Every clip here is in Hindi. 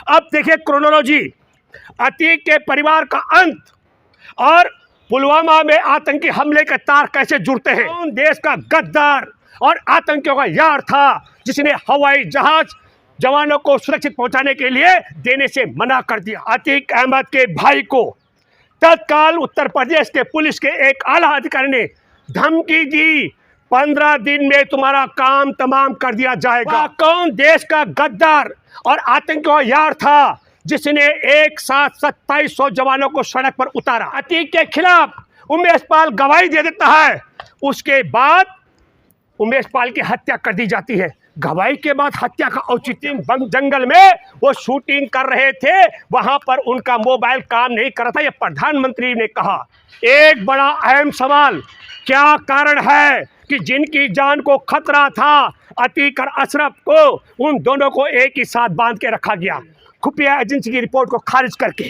अब देखिए क्रोनोलॉजी, अतीक के परिवार का अंत और पुलवामा में आतंकी हमले के तार कैसे जुड़ते हैं। कौन देश का गद्दार और आतंकियों का यार था जिसने हवाई जहाज जवानों को सुरक्षित पहुंचाने के लिए देने से मना कर दिया। अतीक अहमद के भाई को तत्काल उत्तर प्रदेश के पुलिस के एक आला अधिकारी ने धमकी दी, 15 दिन में तुम्हारा काम तमाम कर दिया जाएगा। कौन देश का गद्दार और आतंकियों का यार था जिसने एक साथ 2700 जवानों को सड़क पर उतारा। अतीक के खिलाफ उमेश पाल गवाही दे देता है, उसके बाद उमेश पाल की हत्या कर दी जाती है। गवाही के बाद हत्या का औचित्य, जंगल में वो शूटिंग कर रहे थे, वहां पर उनका मोबाइल काम नहीं कर रहा था। ये प्रधानमंत्री ने कहा। एक बड़ा अहम सवाल, क्या कारण है कि जिनकी जान को खतरा था अतीक और अशरफ को, उन दोनों को एक ही साथ बांध के रखा गया। खुफिया एजेंसी की रिपोर्ट को खारिज करके,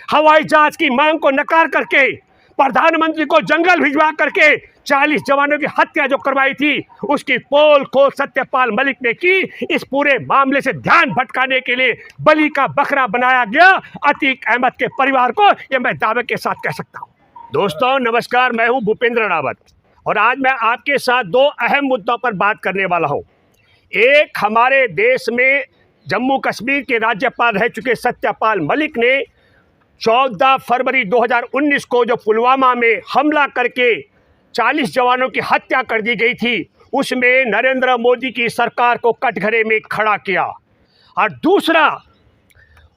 हवाई जहाज की मांग को नकार करके, प्रधानमंत्री को जंगल भिजवा करके 40 जवानों की हत्या जो करवाई थी, उसकी पोल खोल सत्यपाल मलिक ने की। इस पूरे मामले से ध्यान भटकाने के लिए बलि का बकरा बनाया गया अतीक अहमद के परिवार को, यह मैं दावे के साथ कह सकता हूं। दोस्तों नमस्कार, मैं हूं भूपेंद्र रावत और आज मैं आपके साथ दो अहम मुद्दों पर बात करने वाला हूं। एक, हमारे देश में जम्मू कश्मीर के राज्यपाल रह चुके सत्यपाल मलिक ने 14 फरवरी 2019 को जो पुलवामा में हमला करके 40 जवानों की हत्या कर दी गई थी, उसमें नरेंद्र मोदी की सरकार को कटघरे में खड़ा किया। और दूसरा,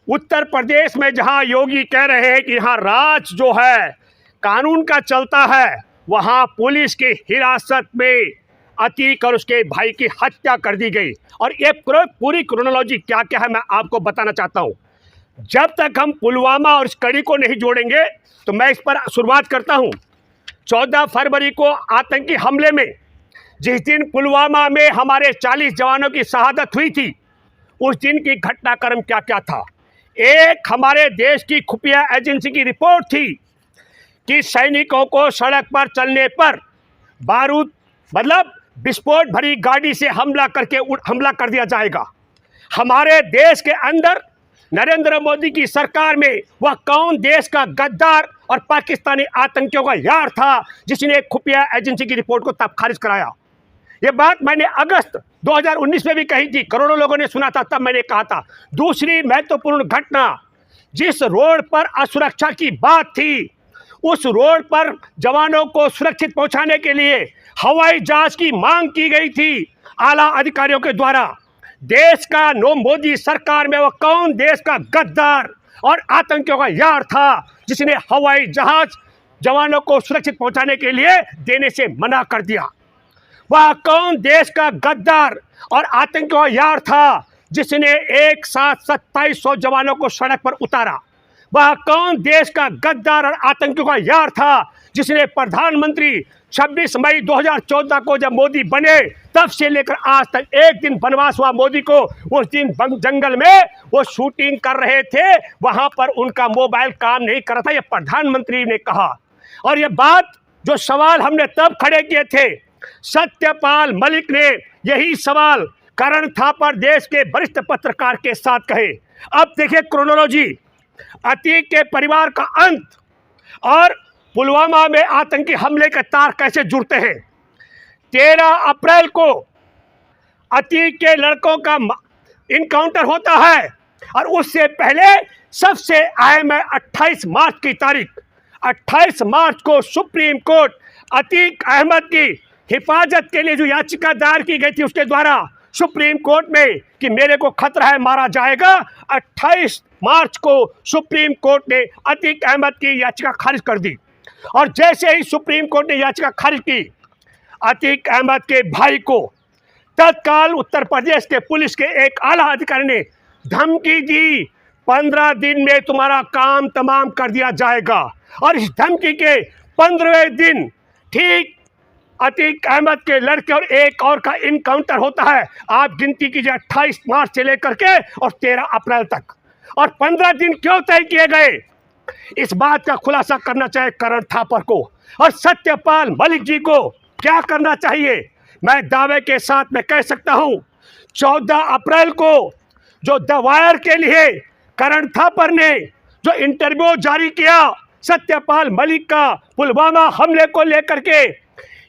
उत्तर प्रदेश में जहां योगी कह रहे हैं कि यहाँ राज जो है कानून का चलता है, वहां पुलिस की हिरासत में अतीक और उसके भाई की हत्या कर दी गई। और ये पूरी क्रोनोलॉजी क्या क्या है मैं आपको बताना चाहता हूँ। जब तक हम पुलवामा और इस कड़ी को नहीं जोड़ेंगे तो मैं इस पर शुरुआत करता हूँ। 14 फरवरी को आतंकी हमले में, जिस दिन पुलवामा में हमारे 40 जवानों की शहादत हुई थी, उस दिन की घटनाक्रम क्या क्या था। एक, हमारे देश की खुफिया एजेंसी की रिपोर्ट थी कि सैनिकों को सड़क पर चलने पर बारूद मतलब विस्फोट भरी गाड़ी से हमला कर दिया जाएगा। हमारे देश के अंदर नरेंद्र मोदी की सरकार में वह कौन देश का गद्दार और पाकिस्तानी आतंकियों का यार था जिसने खुफिया एजेंसी की रिपोर्ट को तब खारिज कराया। ये बात मैंने अगस्त 2019 में भी कही थी, करोड़ों लोगों ने सुना था, तब मैंने कहा था। दूसरी महत्वपूर्ण घटना, जिस रोड पर असुरक्षा की बात थी, उस रोड पर जवानों को सुरक्षित पहुंचाने के लिए हवाई जहाज की मांग की गई थी आला अधिकारियों के द्वारा। देश का मोदी सरकार में वह कौन देश का गद्दार और आतंकियों का यार था जिसने हवाई जहाज जवानों को सुरक्षित पहुंचाने के लिए देने से मना कर दिया। वह कौन देश का गद्दार और आतंकियों का यार था जिसने एक साथ 2700 जवानों को सड़क पर उतारा। वह कौन देश का गद्दार और आतंकियों का यार था जिसने प्रधानमंत्री 26 मई 2014 को जब मोदी बने तब से लेकर आज तक एक दिन वनवास हुआ मोदी को, उस दिन जंगल में वो शूटिंग कर रहे थे, वहां पर उनका मोबाइल काम नहीं कर रहा था। ये प्रधानमंत्री ने कहा। और ये बात जो सवाल हमने तब खड़े किए थे, सत्यपाल मलिक ने यही सवाल करण थापर देश के वरिष्ठ पत्रकार के साथ कहे। अब देखिए क्रोनोलॉजी, अतीक के परिवार का अंत और पुलवामा में आतंकी हमले के तार कैसे जुड़ते हैं। 13 अप्रैल को अतीक के लड़कों का इनकाउंटर होता है और उससे पहले सबसे अहम है 28 मार्च की तारीख। 28 मार्च को सुप्रीम कोर्ट अतीक अहमद की हिफाजत के लिए जो याचिका दायर की गई थी उसके द्वारा सुप्रीम कोर्ट में कि मेरे को खतरा है मारा जाएगा, 28 मार्च को सुप्रीम कोर्ट ने अतीक अहमद की याचिका खारिज कर दी। और जैसे ही सुप्रीम कोर्ट ने याचिका खारिज की, अतीक अहमद के भाई को तत्काल उत्तर प्रदेश के पुलिस के एक आला अधिकारी ने धमकी दी, 15 दिन में तुम्हारा काम तमाम कर दिया जाएगा। और इस धमकी के 15वें दिन ठीक अतीक अहमद के लड़के और एक और का इनकाउंटर होता है। आप गिनती कीजिए 28 मार्च से लेकर के और 13 अप्रैल तक। और 15 दिन क्यों तय किए गए, इस बात का खुलासा करना चाहिए करण थापर को और सत्यपाल मलिक जी को। क्या करना चाहिए, मैं दावे के साथ मैं कह सकता हूं, 14 अप्रैल को जो द वायर के लिए करण थापर ने जो इंटरव्यू जारी किया सत्यपाल मलिक का पुलवामा हमले को लेकर के,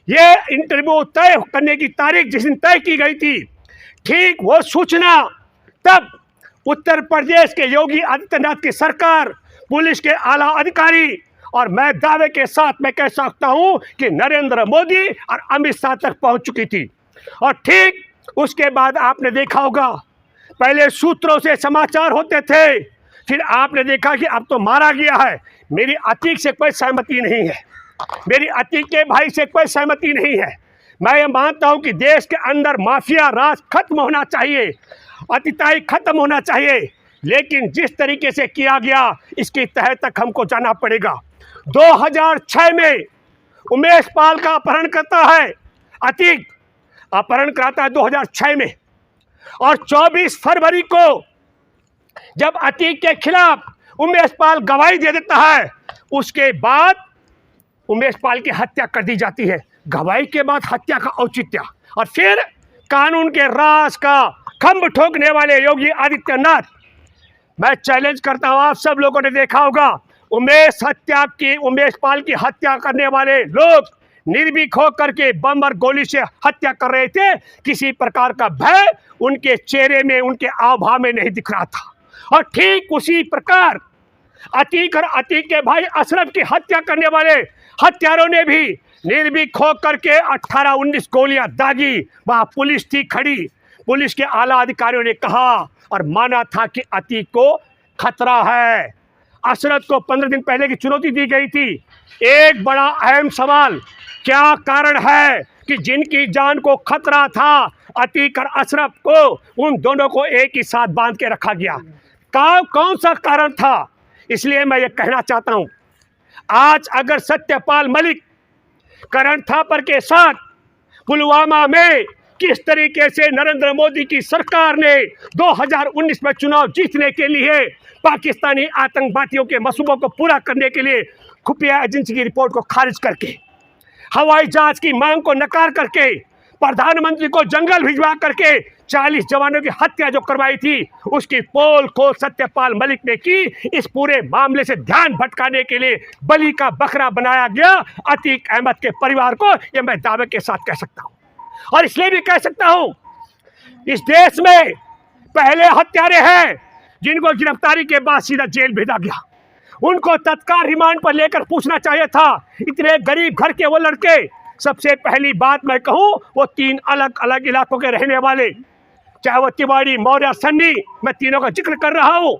ये इंटरव्यू तय करने की तारीख जिस दिन तय की गई थी, ठीक वो सूचना तब उत्तर प्रदेश के योगी आदित्यनाथ की सरकार, पुलिस के आला अधिकारी और मैं दावे के साथ मैं कह सकता हूं कि नरेंद्र मोदी और अमित शाह तक पहुंच चुकी थी। और ठीक उसके बाद आपने देखा होगा, पहले सूत्रों से समाचार होते थे, फिर आपने देखा कि अब तो मारा गया है। मेरी अतीक से कोई सहमति नहीं है, मेरी अतीक के भाई से कोई सहमति नहीं है। मैं ये मानता हूं कि देश के अंदर माफिया राज खत्म होना चाहिए, अतिताई खत्म होना चाहिए, लेकिन जिस तरीके से किया गया इसकी तह तक हमको जाना पड़ेगा। 2006 में उमेश पाल का अपहरण करता है अतीक, अपहरण कराता है 2006 में, और 24 फरवरी को जब अतीक के खिलाफ उमेश पाल गवाही दे देता है, उसके बाद उमेश पाल की हत्या कर दी जाती है। गवाही के बाद हत्या का औचित्य, और फिर कानून के राज का खंभ ठोकने वाले योगी आदित्यनाथ, मैं चैलेंज करता हूं, आप सब लोगों ने देखा होगा उमेश पाल की हत्या करने वाले लोग निर्भीक होकर के बम और गोली से हत्या कर रहे थे। किसी प्रकार का भय उनके चेहरे में, उनके आभाव में नहीं दिख रहा था। और ठीक उसी प्रकार अतीक और अतीक के भाई अशरफ की हत्या करने वाले हत्यारों ने भी निर्भीक होकर के 18-19 गोलियां दागी। वहां पुलिस थी खड़ी, पुलिस के आला अधिकारियों ने कहा और माना था कि अतीक को खतरा है। अशरफ को 15 दिन पहले की चुनौती दी गई थी। एक बड़ा अहम सवाल, क्या कारण है कि जिनकी जान को खतरा था अतीक और अशरफ को, उन दोनों को एक ही साथ बांध के रखा गया? कौन सा कारण था? इसलिए मैं ये कहना चाहता हूं, आज अगर सत्यपाल मलिक करण थापर के साथ पुलवामा में किस तरीके से नरेंद्र मोदी की सरकार ने 2019 में चुनाव जीतने के लिए पाकिस्तानी आतंकवादियों के मंसूबों को पूरा करने के लिए खुफिया एजेंसी की रिपोर्ट को खारिज करके, हवाई जहाज की मांग को नकार करके, प्रधानमंत्री को जंगल भिजवा करके 40 जवानों की हत्या जो करवाई थी, उसकी पोल खोल सत्यपाल मलिक ने की। इस पूरे मामले से ध्यान भटकाने के लिए बलि का बकरा बनाया गया अतीक अहमद के परिवार को, यह मैं दावे के साथ कह सकता हूं। और इसलिए भी कह सकता हूं, इस देश में पहले हत्यारे हैं जिनको गिरफ्तारी के बाद सीधा जेल भेजा गया। उनको तत्काल रिमांड पर लेकर पूछना चाहिए था। इतने गरीब घर के वो लड़के, सबसे पहली बात मैं कहूं, वो 3 अलग अलग इलाकों के रहने वाले, चाहे वो तिवाड़ी, मौर्य, सन्नी, मैं तीनों का जिक्र कर रहा हूं,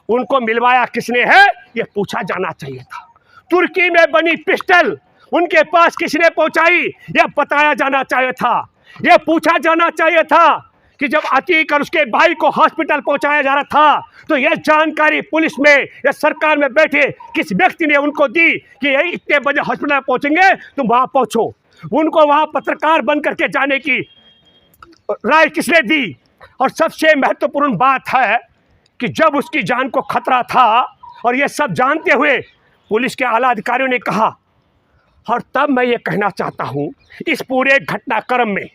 उनको मिलवाया किसने है ये पूछा जाना चाहिए था। तुर्की में बनी पिस्टल उनके पास किसने पहुंचाई यह बताया जाना चाहिए था। यह पूछा जाना चाहिए था कि जब अतीक और उसके भाई को हॉस्पिटल पहुंचाया जा रहा था, तो यह जानकारी पुलिस में या सरकार में बैठे किस व्यक्ति ने उनको दी कि यही इतने बजे हॉस्पिटल पहुंचेंगे, तुम वहां पहुंचो। उनको वहां पत्रकार बन करके जाने की राय किसने दी? और सबसे महत्वपूर्ण बात है कि जब उसकी जान को खतरा था और यह सब जानते हुए पुलिस के आला अधिकारियों ने कहा, और तब मैं ये कहना चाहता हूं, इस पूरे घटनाक्रम में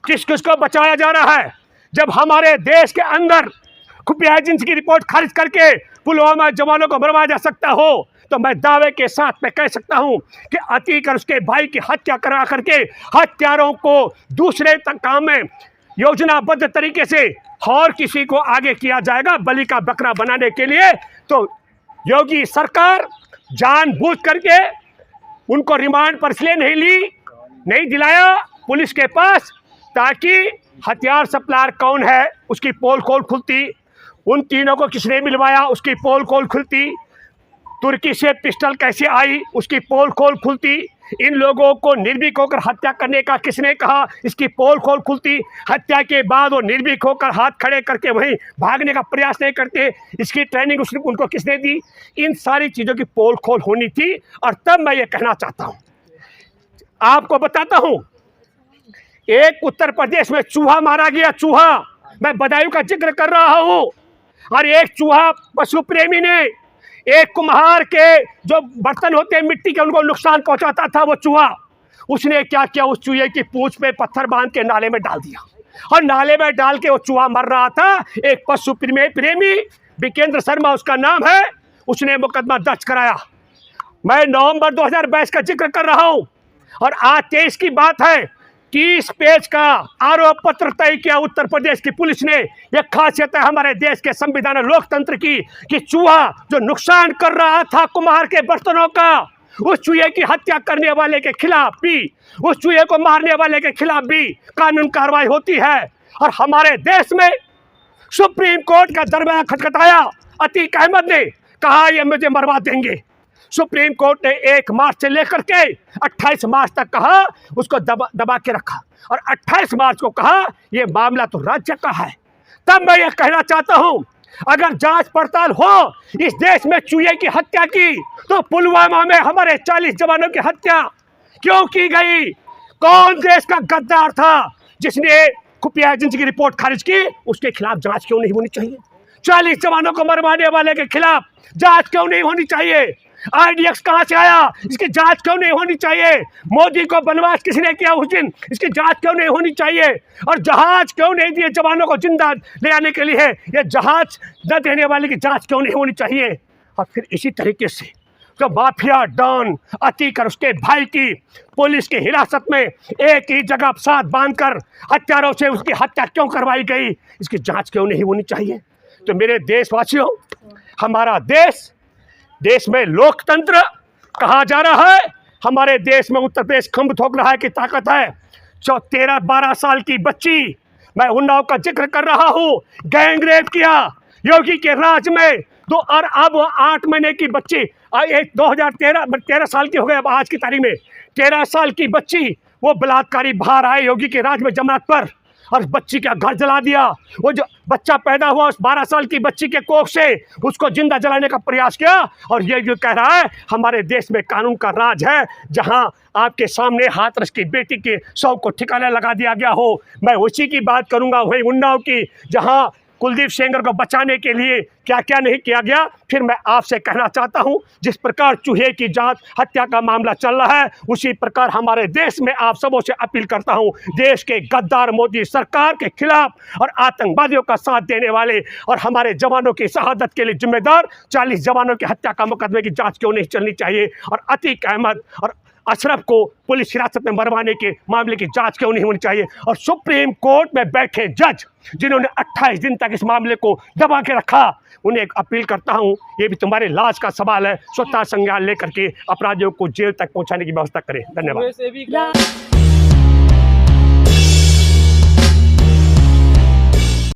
किस किस को बचाया जा रहा है? जब हमारे देश के अंदर खुफिया एजेंसी की रिपोर्ट खारिज करके पुलवामा जवानों को मरवाया जा सकता हो, तो मैं दावे के साथ मैं कह सकता हूं कि अतीक और उसके भाई की हत्या करा करके हत्यारों को दूसरे काम में योजनाबद्ध तरीके से और किसी को आगे किया जाएगा बलि का बकरा बनाने के लिए। तो योगी सरकार जानबूझ करके उनको रिमांड पर इसलिए नहीं दिलाया पुलिस के पास, ताकि हथियार सप्लायर कौन है उसकी पोल खोल खुलती, उन तीनों को किसने मिलवाया उसकी पोल खोल खुलती, तुर्की से पिस्टल कैसे आई उसकी पोल खोल खुलती, इन लोगों को निर्भीक होकर हत्या करने का किसने कहा इसकी पोल खोल खुलती, हत्या के बाद वो निर्भीक होकर हाथ खड़े करके वहीं भागने का प्रयास नहीं करते, इसकी ट्रेनिंग उनको किसने दी? इन सारी चीज़ों की पोल खोल होनी थी। और तब मैं ये कहना चाहता हूँ, आपको बताता हूँ, एक उत्तर प्रदेश में चूहा मारा गया, चूहा, मैं बदायूं का जिक्र कर रहा हूँ, और एक चूहा पशु प्रेमी ने एक कुम्हार के जो बर्तन होते हैं मिट्टी के उनको नुकसान पहुंचाता था, वो चूहा, उसने क्या किया, उस चूहे की पूंछ पे पत्थर बांध के नाले में डाल दिया। और नाले में डाल के वो चूहा मर रहा था। एक पशु प्रेमी विकेंद्र शर्मा उसका नाम है, उसने मुकदमा दर्ज कराया। मैं नवंबर 2022 का जिक्र कर रहा हूं और आज 23 की बात है। 30 पेज का आरोप पत्र तय किया उत्तर प्रदेश की पुलिस ने। यह खासियत है हमारे देश के संविधान और लोकतंत्र की कि चूहा जो नुकसान कर रहा था कुम्हार के बर्तनों का, उस चूहे की हत्या करने वाले के खिलाफ भी, उस चूहे को मारने वाले के खिलाफ भी कानून कार्रवाई होती है। और हमारे देश में सुप्रीम कोर्ट का दरवाजा खटखटाया। अतीक अहमद ने कहा ये मुझे मरवा देंगे। सुप्रीम कोर्ट ने 1 मार्च से लेकर के 28 मार्च तक कहा, उसको दबा के रखा और 28 मार्च को कहा ये मामला तो राज्य का है। तब मैं ये कहना चाहता हूं, अगर जांच पड़ताल हो इस देश में चूहे की हत्या की, तो पुलवामा में हमारे 40 जवानों की हत्या क्यों की गई? कौन देश का गद्दार था जिसने खुफिया एजेंसी की रिपोर्ट खारिज की? उसके खिलाफ जांच क्यों नहीं होनी चाहिए? 40 जवानों को मरवाने वाले के खिलाफ जांच क्यों नहीं होनी चाहिए? IDX कहां से आया? इसकी जांच क्यों नहीं होनी चाहिए? मोदी को बनवास किसने किया उस दिन? इसकी जांच क्यों नहीं होनी चाहिए? और जहाज क्यों नहीं दिए जवानों को जिंदा ले आने के लिए? ये जहाज न देने वाले की जांच क्यों नहीं होनी चाहिए? और फिर इसी तरीके से तो माफिया डॉन अतीक और उसके भाई की पुलिस की हिरासत में एक ही जगह साथ बांधकर हत्यारों से उसकी हत्या क्यों करवाई गई? इसकी जांच क्यों नहीं होनी चाहिए? तो मेरे देशवासियों, हमारा देश में लोकतंत्र कहा जा रहा है। हमारे देश में उत्तर प्रदेश खंभ ठोक रहा है कि ताकत है। 13-12 साल की बच्ची, मैं उन्नाव का जिक्र कर रहा हूँ, गैंग रेप किया योगी के राज में। तो और अब 8 महीने की बच्ची, 13 साल की हो गई अब आज की तारीख में, 13 साल की बच्ची, वो बलात्कारी बाहर आए योगी के राज में जमानत पर और बच्ची का घर जला दिया। वो जो बच्चा पैदा हुआ उस 12 साल की बच्ची के कोख से उसको जिंदा जलाने का प्रयास किया। और ये जो कह रहा है हमारे देश में कानून का राज है, जहां आपके सामने हाथरस की बेटी के शव को ठिकाना लगा दिया गया हो। मैं उसी की बात करूंगा, वही उन्नाव की, जहां कुलदीप सेंगर को बचाने के लिए क्या क्या नहीं किया गया। फिर मैं आपसे कहना चाहता हूं, जिस प्रकार चूहे की जांच हत्या का मामला चल रहा है, उसी प्रकार हमारे देश में आप सबों से अपील करता हूं, देश के गद्दार मोदी सरकार के खिलाफ और आतंकवादियों का साथ देने वाले और हमारे जवानों की शहादत के लिए जिम्मेदार 40 जवानों की हत्या का मुकदमे की जाँच क्यों नहीं चलनी चाहिए? और अतीक अहमद और अशरफ को पुलिस हिरासत में मरवाने के मामले की जांच क्यों नहीं होनी चाहिए? और सुप्रीम कोर्ट में बैठे जज जिन्होंने 28 दिन तक इस मामले को दबा के रखा, उन्हें एक अपील करता हूं, ये भी तुम्हारे लाज का सवाल है, स्वतः संज्ञान लेकर के अपराधियों को जेल तक पहुंचाने की व्यवस्था करें। धन्यवाद।